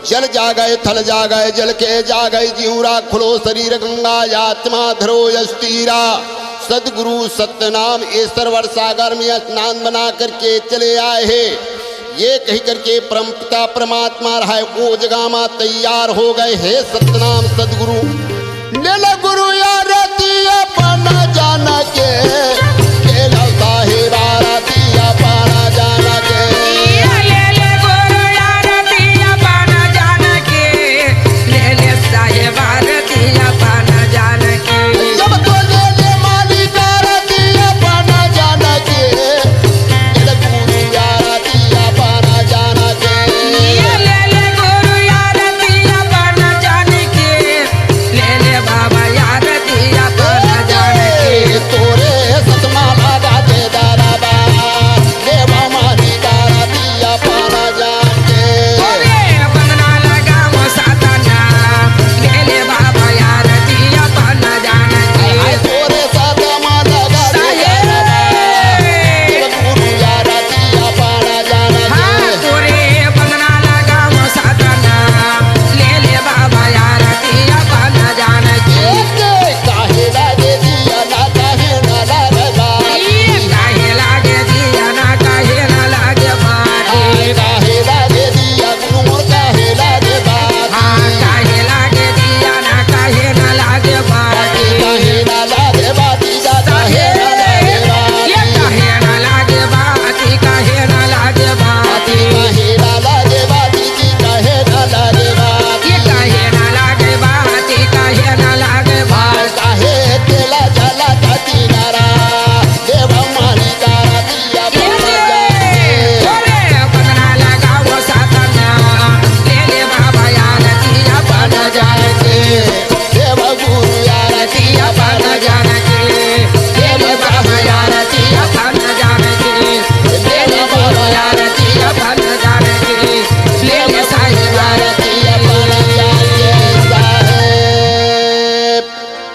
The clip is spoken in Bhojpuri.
जल जा गए थल जा गए जल के जा गए जीवरा खुलो शरीर गंगा आत्मा धरो यस्तीरा। सदगुरु सत्यनाम ये सरवर सागर में स्नान बना करके चले आए हैं। ये कही करके परम पिता परमात्मा रहा है वो जगह में तैयार हो गए। हे सतनाम सदगुरु नील गुरु यार अपना जाना के